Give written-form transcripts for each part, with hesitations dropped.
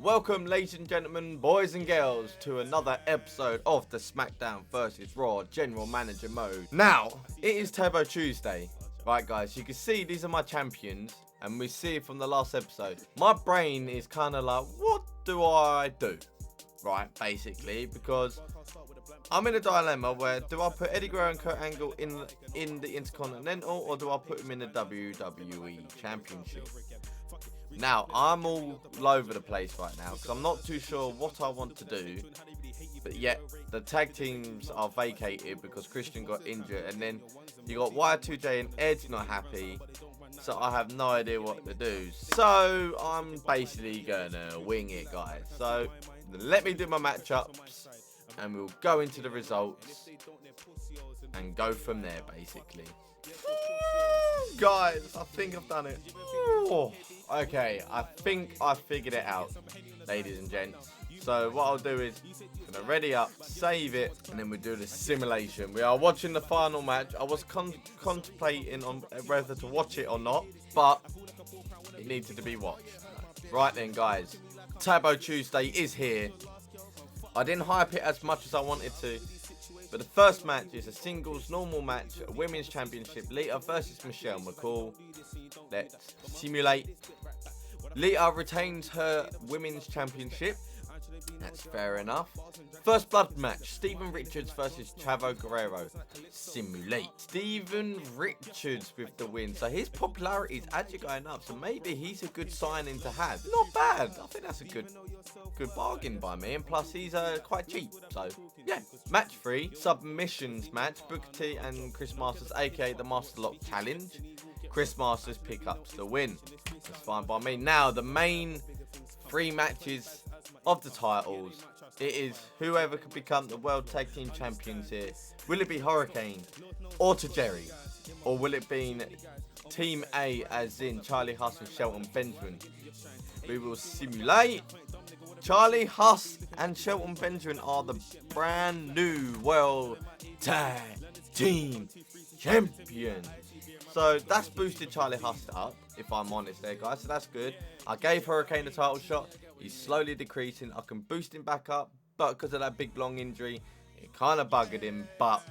Welcome, ladies and gentlemen, boys and girls, to another episode of the Smackdown vs. Raw General Manager mode. Now, it is Taboo Tuesday. Right, guys, you can see these are my champions, and we see from the last episode. My brain is kind of like, what do I do? Right, basically, because I'm in a dilemma where do I put Eddie Guerrero and Kurt Angle in the Intercontinental, or do I put him in the WWE Championship? Now, I'm all over the place right now because I'm not too sure what I want to do. But yet, the tag teams are vacated because Christian got injured. And then you got Y2J and Edge not happy. So I have no idea what to do. So I'm basically going to wing it, guys. So let me do my matchups and we'll go into the results and go from there, basically. Guys, I think I've done it. Okay, I think I figured it out, ladies and gents. So what I'll do is gonna ready up, save it, and then we'll do the simulation. We are watching the final match. I was contemplating on whether to watch it or not, but it needed to be watched. Right then, guys, Taboo Tuesday is here. I didn't hype it as much as I wanted to, but the first match is a singles normal match, a women's championship, Lita versus Michelle McCool. Let's simulate. Lita retains her women's championship. That's fair enough. First blood match, Steven Richards versus Chavo Guerrero. Simulate. Steven Richards with the win. So his popularity is actually going up. So maybe he's a good signing to have. Not bad. I think that's a good bargain by me. And plus he's quite cheap. So yeah. Match 3, submissions match, Booker T and Chris Masters, aka the Master Lock Challenge. Chris Masters pick up the win. That's fine by me. Now the main 3 matches of the titles. It is whoever could become the World Tag Team Champions here. Will it be Hurricane or Tajiri? Or will it be Team A, as in Charlie Huss and Shelton Benjamin? We will simulate. Charlie Huss and Shelton Benjamin are the brand new World Tag Team Champions. So that's boosted Charlie Huss up, if I'm honest there, guys. So that's good. I gave Hurricane the title shot. He's slowly decreasing. I can boost him back up, but because of that big long injury, it kind of buggered him. But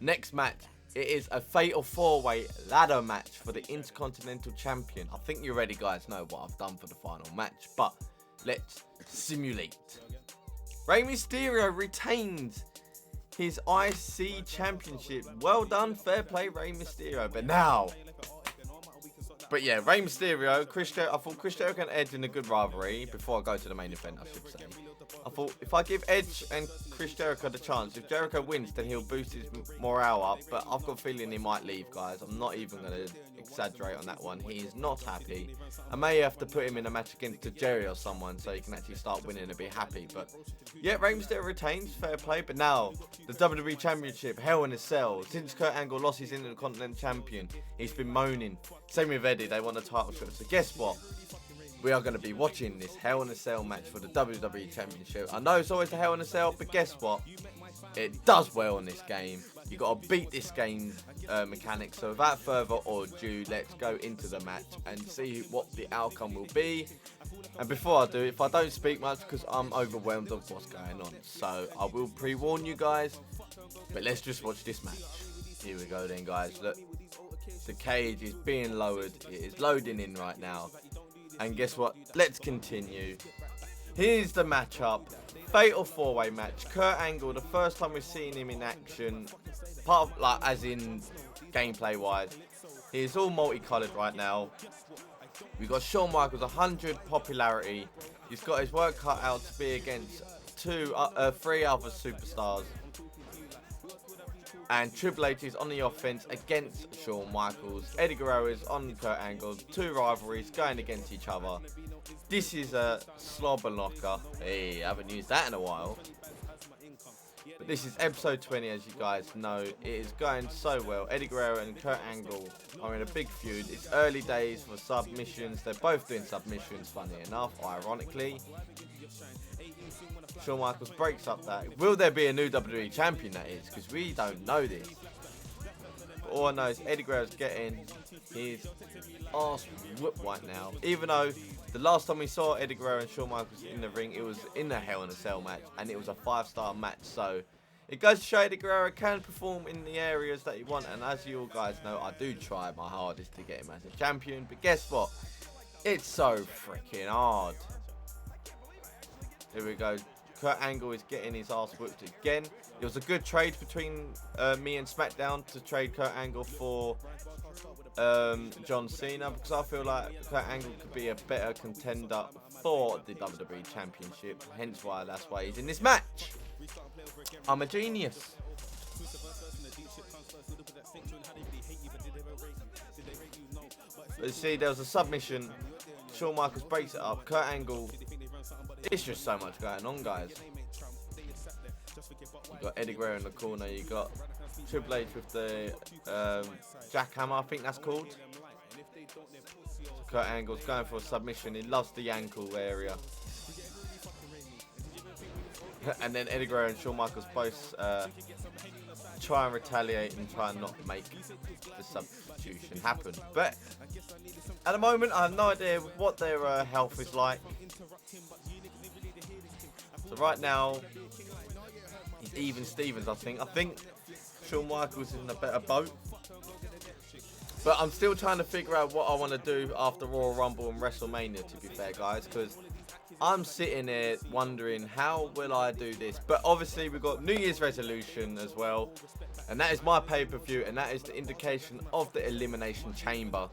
next match, it is a fatal 4-way ladder match for the Intercontinental Champion. I think you already guys know what I've done for the final match, but let's simulate. Rey Mysterio retains his IC Championship. Well done, fair play, Rey Mysterio. But yeah, Rey Mysterio, I thought Chris Jericho and Edge in a good rivalry. Before I go to the main event, I should say. I thought if I give Edge and Chris Jericho the chance, if Jericho wins, then he'll boost his morale up. But I've got a feeling he might leave, guys. I'm not even going to exaggerate on that one. He is not happy. I may have to put him in a match against Tajiri or someone so he can actually start winning and be happy. But yeah, Rey Mysterio retains, fair play. But now, the WWE Championship, Hell in a Cell. Since Kurt Angle lost his Intercontinental Champion, he's been moaning. Same with Eddie, they won the title shot. So guess what? We are going to be watching this Hell in a Cell match for the WWE Championship. I know it's always the Hell in a Cell, but guess what? It does well in this game. You got to beat this game mechanics. So without further ado, let's go into the match and see what the outcome will be. And before I do, if I don't speak much, because I'm overwhelmed of what's going on, so I will pre-warn you guys. But let's just watch this match. Here we go then, guys. Look, the cage is being lowered. It is loading in right now. And guess what? Let's continue. Here's the matchup. Fatal 4-way match. Kurt Angle, the first time we've seen him in action, part of, like, as in gameplay wise. He's all multicolored right now. We've got Shawn Michaels, 100 popularity. He's got his work cut out to be against 3 other superstars. And Triple H is on the offense against Shawn Michaels. Eddie Guerrero is on Kurt Angle. 2 rivalries going against each other. This is a slobber knocker. Hey, I haven't used that in a while. But this is episode 20, as you guys know. It is going so well. Eddie Guerrero and Kurt Angle are in a big feud. It's early days for submissions. They're both doing submissions, funny enough, ironically. Shawn Michaels breaks up that. Will there be a new WWE champion, that is? Because we don't know this. But all I know is Eddie Guerrero's getting his ass whooped right now. Even though The last time we saw Eddie Guerrero and Shawn Michaels in the ring, it was in a Hell in a Cell match, and it was a 5-star match. So it goes to show Eddie Guerrero can perform in the areas that you want. And as you all guys know, I do try my hardest to get him as a champion. But guess what? It's so freaking hard. Here we go. Kurt Angle is getting his ass whipped again. It was a good trade between me and SmackDown to trade Kurt Angle for John Cena, because I feel like Kurt Angle could be a better contender for the WWE Championship. Hence that's why he's in this match. I'm a genius. Let's see, there was a submission. Shawn Michaels breaks it up. Kurt Angle. It's just so much going on, guys. You got Eddie Guerrero in the corner. You got Triple H with the jackhammer, I think that's called. So Kurt Angle's going for a submission. He loves the ankle area. And then Eddie Guerrero and Shawn Michaels both try and retaliate and try and not make the substitution happen. But at the moment, I have no idea what their health is like. So right now, it's even Stevens, I think. I think Shawn Michaels is in a better boat. But I'm still trying to figure out what I want to do after Royal Rumble and WrestleMania, to be fair, guys. Because I'm sitting here wondering, how will I do this? But obviously, we've got New Year's resolution as well. And that is my pay-per-view. And that is the indication of the Elimination Chamber,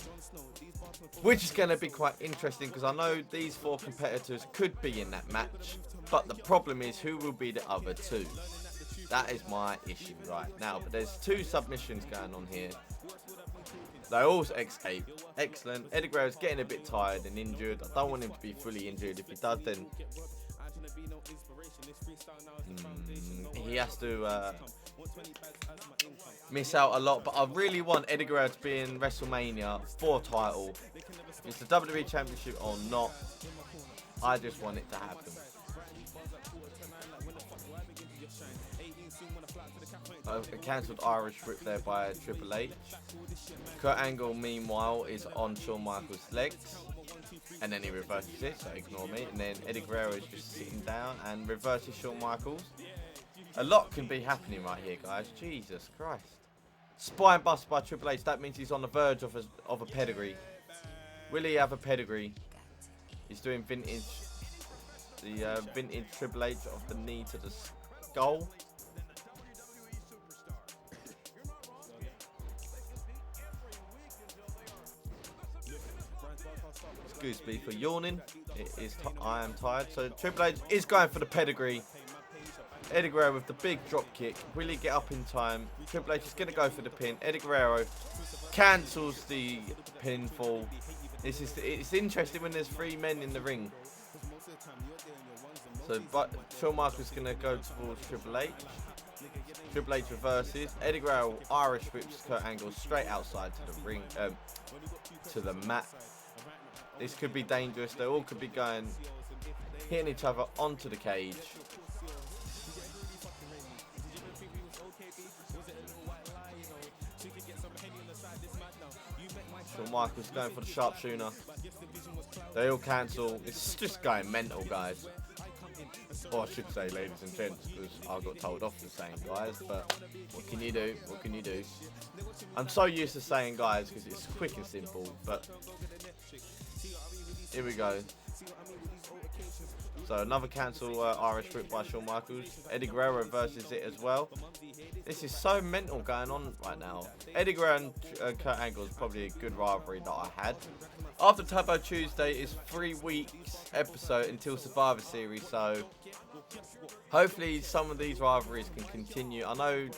which is going to be quite interesting, because I know these 4 competitors could be in that match. But the problem is, who will be the other 2? That is my issue right now. But there's 2 submissions going on here. They all escape. Excellent. Eddie Guerrero's getting a bit tired and injured. I don't want him to be fully injured. If he does, then he has to miss out a lot. But I really want Eddie Guerrero to be in WrestleMania for title. It's the WWE Championship or not. I just want it to happen. A cancelled Irish whip there by Triple H. Kurt Angle, meanwhile, is on Shawn Michaels' legs. And then he reverses it, so ignore me. And then Eddie Guerrero is just sitting down and reverses Shawn Michaels. A lot can be happening right here, guys. Jesus Christ. Spine bust by Triple H. That means he's on the verge of a pedigree. Will he have a pedigree? He's doing vintage. The vintage Triple H of the knee to the skull. Excuse me for yawning. I am tired. So Triple H is going for the pedigree. Eddie Guerrero with the big drop kick. Will he get up in time? Triple H is going to go for the pin. Eddie Guerrero cancels the pinfall. It's interesting when there's 3 men in the ring. So Shawn Michaels is going to go towards Triple H. Triple H reverses. Eddie Guerrero Irish whips Kurt Angle straight outside to the ring, to the mat. This could be dangerous. They all could be hitting each other onto the cage. Shawn Michaels going for the sharpshooter. They all cancel. It's just going mental, guys. Or I should say, ladies and gents, because I got told off for saying guys. But what can you do? What can you do? I'm so used to saying guys because it's quick and simple. But here we go. So another cancel Irish whip by Shawn Michaels. Eddie Guerrero versus it as well. This is so mental going on right now. Eddie Guerrero and Kurt Angle is probably a good rivalry that I had. After Taboo Tuesday is 3 weeks episode until Survivor Series, so hopefully some of these rivalries can continue. I know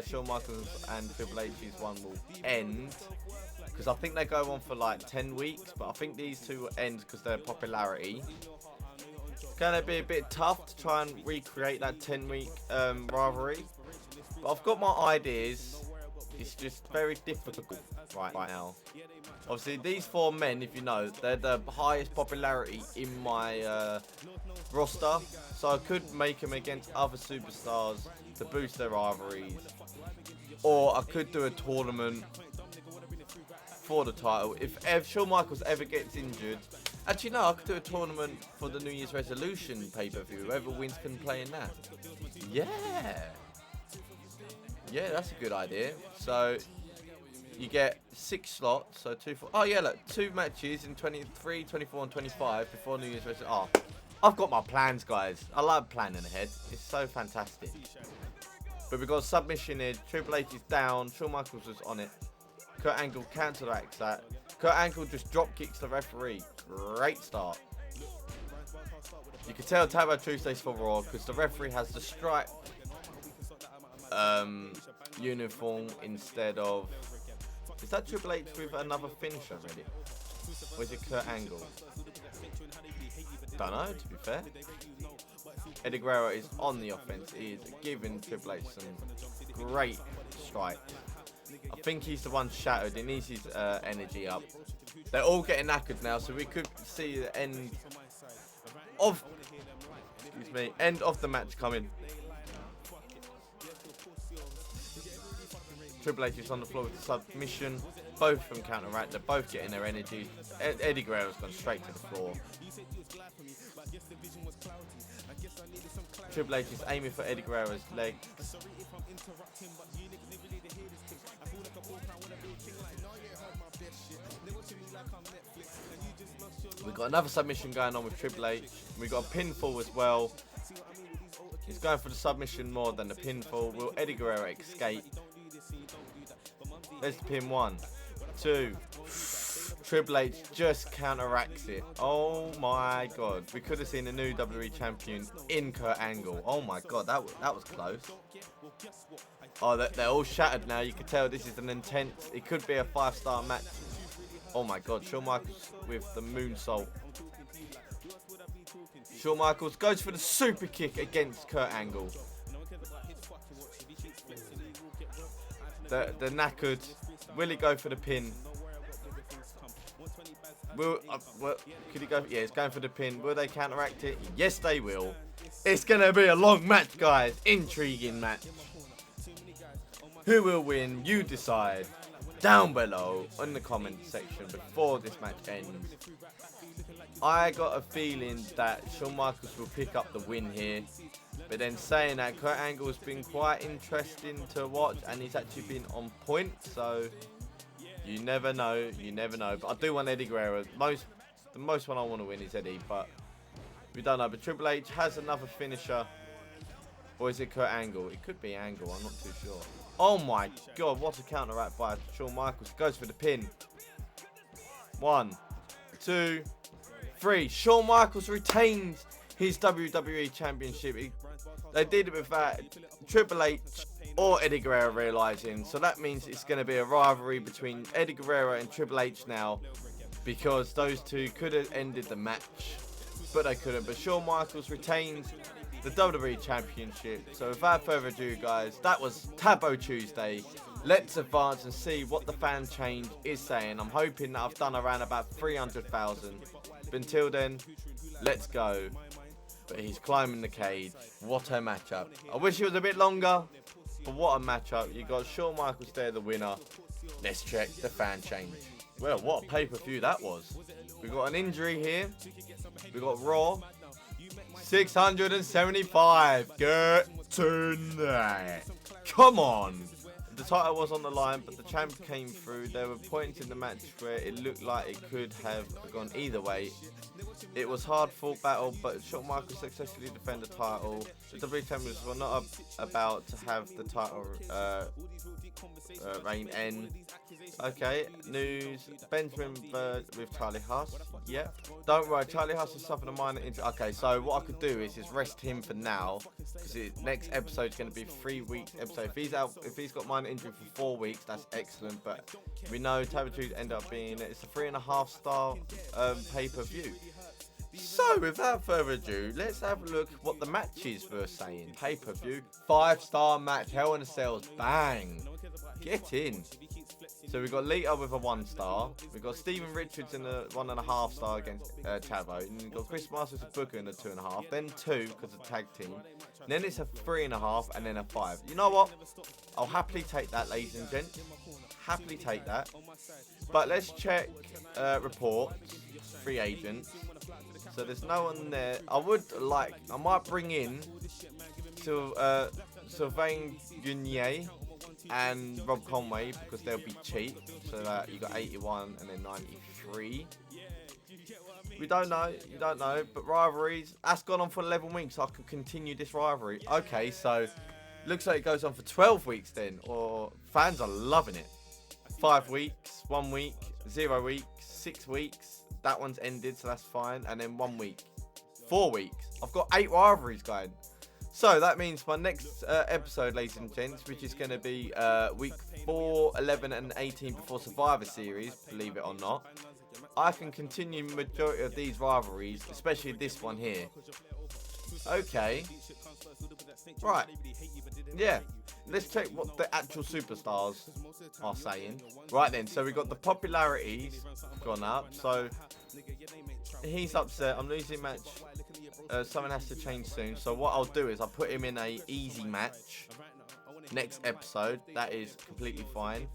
Shawn Michaels and Triple H's one will end, because I think they go on for like 10 weeks, but I think these 2 will end because of their popularity. It's going to be a bit tough to try and recreate that 10-week rivalry, but I've got my ideas. It's just very difficult right now. Obviously, these 4 men, if you know, they're the highest popularity in my roster, so I could make them against other superstars to boost their rivalries, or I could do a tournament for the title. If Shawn Michaels ever gets injured, Actually, no, I could do a tournament for the New Year's resolution pay-per-view. Whoever wins can play in that. Yeah. Yeah, that's a good idea. So you get 6 slots, so 2 for. Oh yeah, look, 2 matches in 23, 24, and 25 before New Year's resolution. Oh, I've got my plans, guys. I love planning ahead. It's so fantastic. But we've got a submission here. Triple H is down. Shawn Michaels was on it. Kurt Angle counteracts that. Kurt Angle just drop kicks the referee. Great start. You can tell Taboo Tuesdays for Raw because the referee has the stripe uniform instead of. Is that Triple H with another finisher already? Or is it Kurt Angle? Don't know, to be fair. Eddie Guerrero is on the offense. He is giving Triple H some great strikes. I think he's the one shattered. He needs his energy up. They're all getting knackered now, so we could see the end of the match coming. Triple H is on the floor with the submission. Both from counteract. They're both getting their energy. Eddie Guerrero's gone straight to the floor. Triple H is aiming for Eddie Guerrero's legs. We've got another submission going on with Triple H. We've got a pinfall as well. He's going for the submission more than the pinfall. Will Eddie Guerrero escape? There's the pin. 1, 2. Triple H just counteracts it. Oh my god. We could have seen a new WWE champion in Kurt Angle. Oh my god, that was close. Oh, they're all shattered now. You can tell this is an intense. It could be a 5-star match. Oh my god, Shawn Michaels with the moonsault. Shawn Michaels goes for the super kick against Kurt Angle. The knackered. Will he go for the pin? Could he go? Yeah, he's going for the pin. Will they counteract it? Yes, they will. It's going to be a long match, guys. Intriguing match. Who will win? You decide. Down below in the comment section before this match ends. I got a feeling that Shawn Michaels will pick up the win here. But then saying that, Kurt Angle has been quite interesting to watch and he's actually been on point. So you never know. You never know. But I do want Eddie Guerrero. The most one I want to win is Eddie. But we don't know. But Triple H has another finisher. Or is it Kurt Angle? It could be Angle. I'm not too sure. Oh my god. What a counteract by Shawn Michaels. Goes for the pin. 1, 2, 3. Shawn Michaels retains his WWE Championship. They did it without Triple H or Eddie Guerrero realising. So that means it's going to be a rivalry between Eddie Guerrero and Triple H now. Because those two could have ended the match. But they couldn't. But Shawn Michaels retains the WWE Championship. So without further ado, guys, that was Taboo Tuesday. Let's advance and see what the fan change is saying. I'm hoping that I've done around about 300,000. But until then, let's go. But he's climbing the cage. What a matchup. I wish it was a bit longer, but what a matchup. You got Shawn Michaels there, the winner. Let's check the fan change. Well, what a pay-per-view that was. We got an injury here. We got Raw. 675. Get tonight. Come on. The title was on the line, but the champ came through. There were points in the match where it looked like it could have gone either way. It was hard-fought battle, but Shawn Michaels successfully defended the title. The WWE Champions were not about to have the title reign end. Okay, news. Benjamin with Charlie Huss. Yep. Don't worry, Charlie Huss has suffered a minor injury. Okay, so what I could do is rest him for now, because next episode's going to be 3 weeks episode. If he's got minor injury for 4 weeks, that's excellent. But we know Taboo Tuesday end up being it's a 3.5-star pay-per-view. So without further ado, let's have a look what the matches were saying. Pay-per-view, 5-star match, Hell in a Cell, bang. Get in. So we've got Lita with a 1-star. We've got Steven Richards in a 1.5-star against Taboo. And we've got Chris Masters and Booker in a 2.5. Then 2 because of tag team. And then it's a 3.5 and then a 5. You know what? I'll happily take that, ladies and gents. Happily take that. But let's check reports free agents. So there's no one there. I might bring in Sylvain Gunier and Rob Conway because they'll be cheap. So that you got 81 and then 93. We don't know, you don't know, but rivalries, that's gone on for 11 weeks, so I can continue this rivalry. Okay, so looks like it goes on for 12 weeks then, or fans are loving it. 5 weeks, 1 week, 0 weeks, 6 weeks, that one's ended, so that's fine, and then 1 week, 4 weeks. I've got 8 rivalries going. So that means my next episode, ladies and gents, which is going to be week 4, 11 and 18 before Survivor Series, believe it or not, I can continue majority of these rivalries, especially this one here. Okay. Right. Yeah. Let's check what the actual superstars are saying. Right then, so we got the popularities gone up. So he's upset. I'm losing match. Something has to change soon. So what I'll do is I'll put him in a easy match next episode. That is completely fine.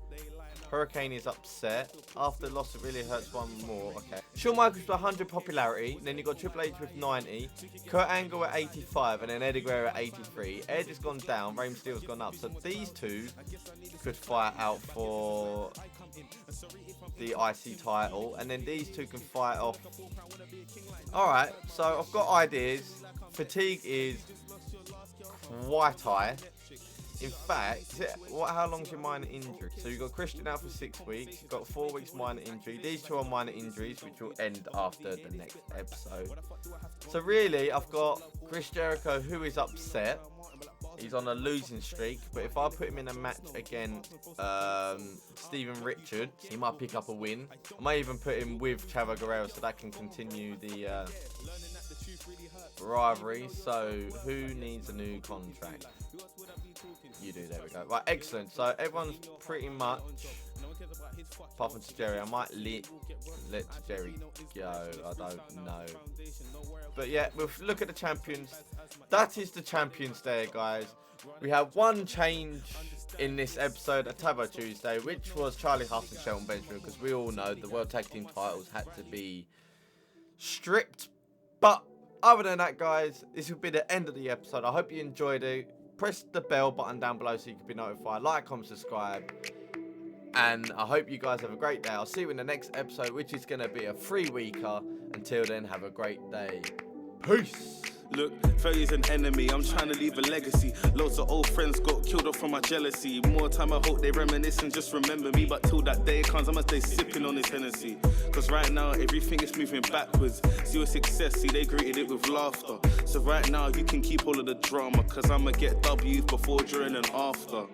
Hurricane is upset. After loss, it really hurts one more. Okay. Shawn Michaels with 100 popularity. Then you got Triple H with 90. Kurt Angle at 85. And then Eddie Guerrero at 83. Edge has gone down. Rey Mysterio's gone up. So these two could fight out for the IC title. And then these two can fight off. Alright. So I've got ideas. Fatigue is quite high. In fact, how long's your minor injury? So you've got Christian out for 6 weeks. You've got 4 weeks minor injury. These two are minor injuries, which will end after the next episode. So really, I've got Chris Jericho, who is upset. He's on a losing streak. But if I put him in a match against Steven Richards, he might pick up a win. I might even put him with Chavo Guerrero so that can continue the rivalry. So who needs a new contract? You do, there we go. Right, excellent. So everyone's pretty much, apart from Jerry, I might let Jerry go. I don't know. But yeah, we'll look at the champions. That is the champions there, guys. We have one change in this episode of Taboo Tuesday, which was Charlie Haas and Shelton Benjamin, because we all know the World Tag Team titles had to be stripped. But other than that, guys, this will be the end of the episode. I hope you enjoyed it. Press the bell button down below so you can be notified. Like, comment, subscribe. And I hope you guys have a great day. I'll see you in the next episode, which is going to be a 3-weeker. Until then, have a great day. Peace. Look, 30's an enemy, I'm trying to leave a legacy. Loads of old friends got killed off from my jealousy. More time I hope they reminisce and just remember me. But till that day comes, I'ma stay sipping on this Hennessy. Cause right now, everything is moving backwards. See your success, see they greeted it with laughter. So right now, you can keep all of the drama. Cause I'ma get W's before, during and after.